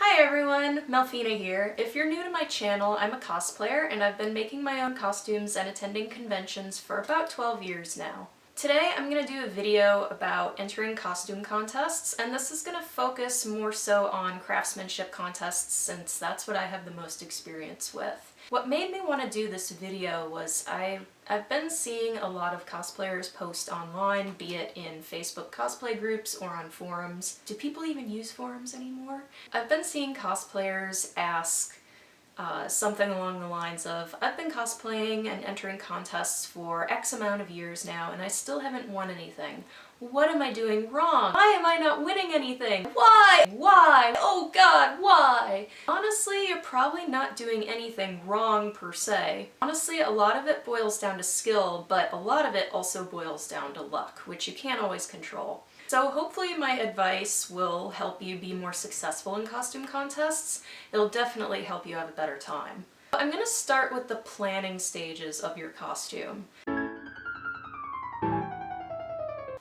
Hi everyone, Melfina here. If you're new to my channel, I'm a cosplayer and I've been making my own costumes and attending conventions for about 12 years now. Today I'm going to do a video about entering costume contests, and this is going to focus more so on craftsmanship contests since that's what I have the most experience with. What made me want to do this video was I've been seeing a lot of cosplayers post online, be it in Facebook cosplay groups or on forums. Do people even use forums anymore? I've been seeing cosplayers ask something along the lines of, I've been cosplaying and entering contests for X amount of years now and I still haven't won anything. What am I doing wrong? Why am I not winning anything? Why? Why? Oh god, why? Honestly, you're probably not doing anything wrong per se. Honestly, a lot of it boils down to skill, but a lot of it also boils down to luck, which you can't always control. So hopefully my advice will help you be more successful in costume contests. It'll definitely help you have a better time. I'm going to start with the planning stages of your costume.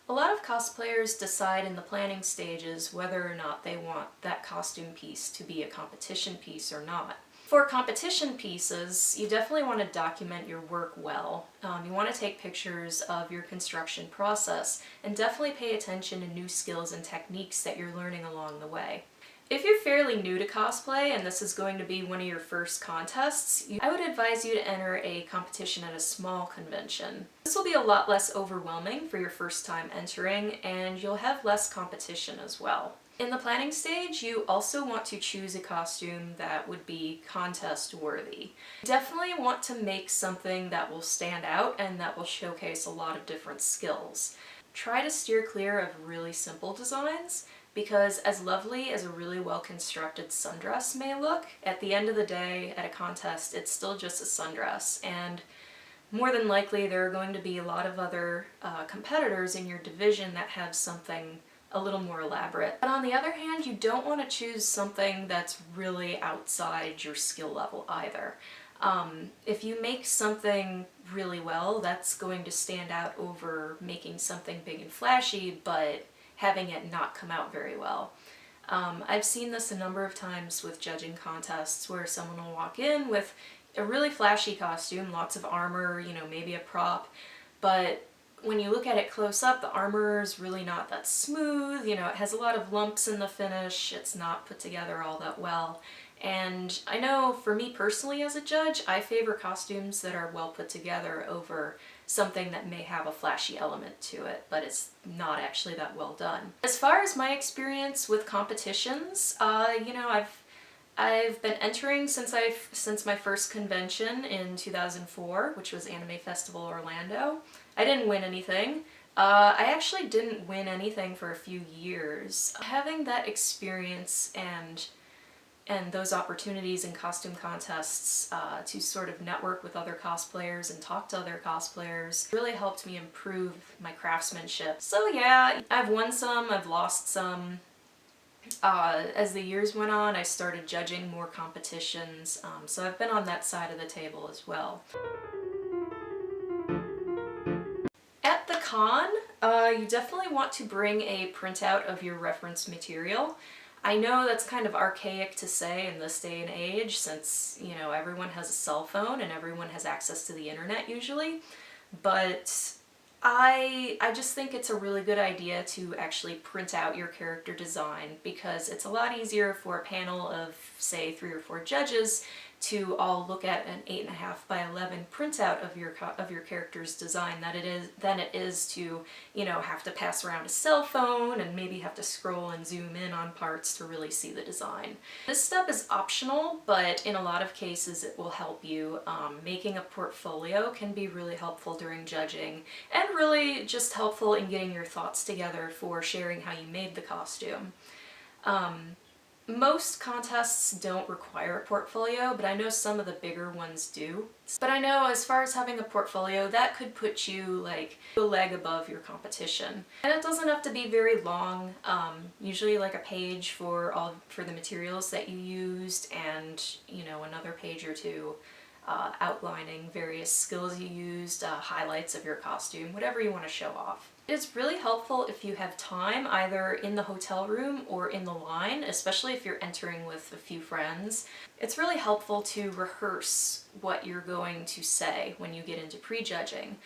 A lot of cosplayers decide in the planning stages whether or not they want that costume piece to be a competition piece or not. For competition pieces, you definitely want to document your work well. You want to take pictures of your construction process and definitely pay attention to new skills and techniques that you're learning along the way. If you're fairly new to cosplay and this is going to be one of your first contests, I would advise you to enter a competition at a small convention. This will be a lot less overwhelming for your first time entering, and you'll have less competition as well. In the planning stage, you also want to choose a costume that would be contest worthy. Definitely want to make something that will stand out and that will showcase a lot of different skills. Try to steer clear of really simple designs, because as lovely as a really well-constructed sundress may look, at the end of the day, at a contest, it's still just a sundress, and more than likely there are going to be a lot of other competitors in your division that have something a little more elaborate. But on the other hand, you don't want to choose something that's really outside your skill level either. If you make something really well, that's going to stand out over making something big and flashy, but having it not come out very well. I've seen this a number of times with judging contests where someone will walk in with a really flashy costume, lots of armor, maybe a prop, but when you look at it close up, the armor is really not that smooth, it has a lot of lumps in the finish, it's not put together all that well. And I know for me personally as a judge, I favor costumes that are well put together over something that may have a flashy element to it, but it's not actually that well done. As far as my experience with competitions, I've been entering since my first convention in 2004, which was Anime Festival Orlando. I didn't win anything. I actually didn't win anything for a few years. Having that experience and those opportunities in costume contests to sort of network with other cosplayers and talk to other cosplayers really helped me improve my craftsmanship. So yeah, I've won some, I've lost some. As the years went on, I started judging more competitions, so I've been on that side of the table as well. At the con, you definitely want to bring a printout of your reference material. I know that's kind of archaic to say in this day and age since, everyone has a cell phone and everyone has access to the internet usually, but I just think it's a really good idea to actually print out your character design because it's a lot easier for a panel of, say, 3 or 4 judges to all look at an 8.5 by 11 printout of your character's design than it is to, have to pass around a cell phone and maybe have to scroll and zoom in on parts to really see the design. This step is optional, but in a lot of cases it will help you. Making a portfolio can be really helpful during judging and really just helpful in getting your thoughts together for sharing how you made the costume. Most contests don't require a portfolio, but I know some of the bigger ones do. But I know as far as having a portfolio, that could put you like a leg above your competition. And it doesn't have to be very long, usually like a page for the materials that you used and, another page or two outlining various skills you used, highlights of your costume, whatever you want to show off. It's really helpful if you have time, either in the hotel room or in the line, especially if you're entering with a few friends. It's really helpful to rehearse what you're going to say when you get into prejudging.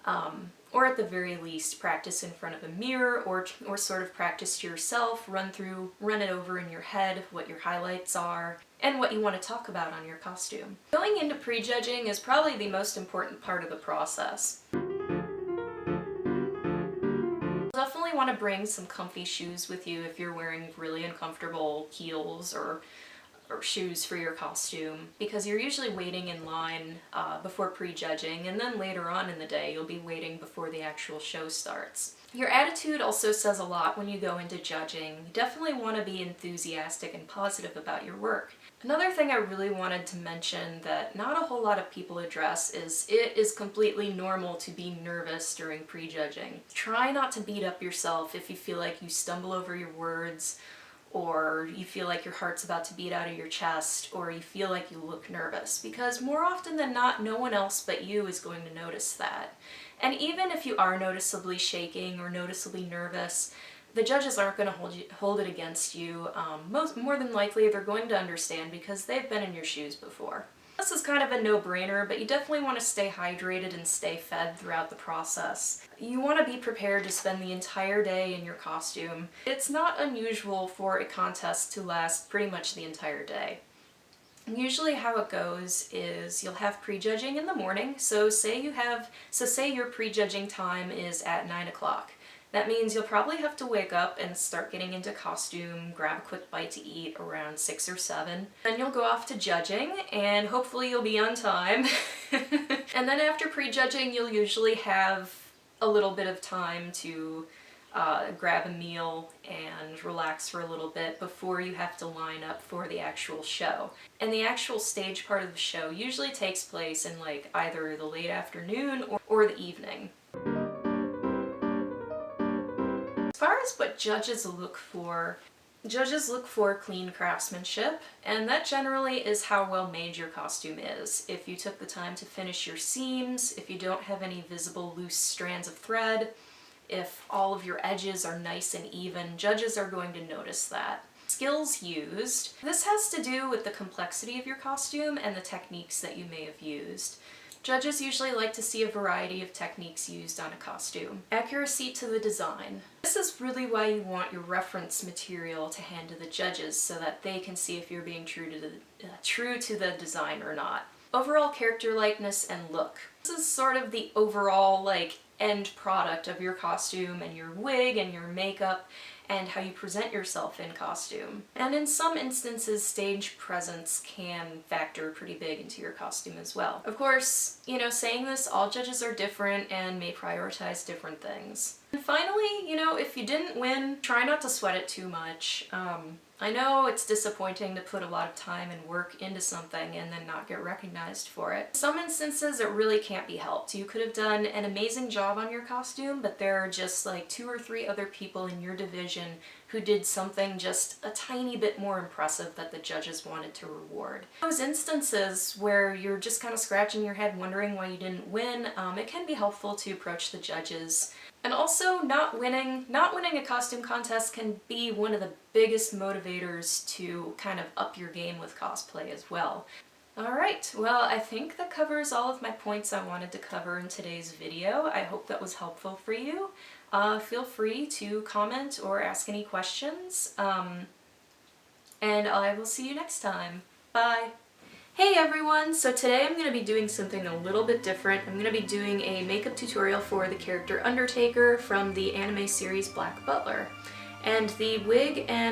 Or at the very least, practice in front of a mirror, or sort of practice to yourself, run it over in your head, what your highlights are, and what you want to talk about on your costume. Going into prejudging is probably the most important part of the process. Definitely want to bring some comfy shoes with you if you're wearing really uncomfortable heels or shoes for your costume, because you're usually waiting in line before prejudging, and then later on in the day you'll be waiting before the actual show starts. Your attitude also says a lot when you go into judging. You definitely want to be enthusiastic and positive about your work. Another thing I really wanted to mention that not a whole lot of people address is it is completely normal to be nervous during prejudging. Try not to beat up yourself if you feel like you stumble over your words, or you feel like your heart's about to beat out of your chest, or you feel like you look nervous, because more often than not, no one else but you is going to notice that. And even if you are noticeably shaking or noticeably nervous, the judges aren't going to hold it against you. More than likely, they're going to understand because they've been in your shoes before. This is kind of a no-brainer, but you definitely want to stay hydrated and stay fed throughout the process. You want to be prepared to spend the entire day in your costume. It's not unusual for a contest to last pretty much the entire day. Usually how it goes is you'll have prejudging in the morning, so say your prejudging time is at 9 o'clock. That means you'll probably have to wake up and start getting into costume, grab a quick bite to eat around 6 or 7. Then you'll go off to judging, and hopefully you'll be on time. And then after prejudging, you'll usually have a little bit of time to grab a meal and relax for a little bit before you have to line up for the actual show. And the actual stage part of the show usually takes place in like either the late afternoon or the evening. As far as what judges look for clean craftsmanship, and that generally is how well made your costume is. If you took the time to finish your seams, if you don't have any visible loose strands of thread, if all of your edges are nice and even, judges are going to notice that. Skills used. This has to do with the complexity of your costume and the techniques that you may have used. Judges usually like to see a variety of techniques used on a costume. Accuracy to the design. This is really why you want your reference material to hand to the judges, so that they can see if you're being true to the design or not. Overall character likeness and look. This is sort of the overall end product of your costume and your wig and your makeup and how you present yourself in costume. And in some instances, stage presence can factor pretty big into your costume as well. Of course, saying this, all judges are different and may prioritize different things. And finally, if you didn't win, try not to sweat it too much. I know it's disappointing to put a lot of time and work into something and then not get recognized for it. In some instances, it really can't be helped. You could have done an amazing job on your costume, but there are just 2 or 3 other people in your division who did something just a tiny bit more impressive that the judges wanted to reward. Those instances where you're just kind of scratching your head wondering why you didn't win, it can be helpful to approach the judges. And also, not winning a costume contest can be one of the biggest motivators to kind of up your game with cosplay as well. Alright, well, I think that covers all of my points I wanted to cover in today's video. I hope that was helpful for you. Feel free to comment or ask any questions, and I will see you next time. Bye! Hey everyone! So today I'm going to be doing something a little bit different. I'm going to be doing a makeup tutorial for the character Undertaker from the anime series Black Butler. And the wig and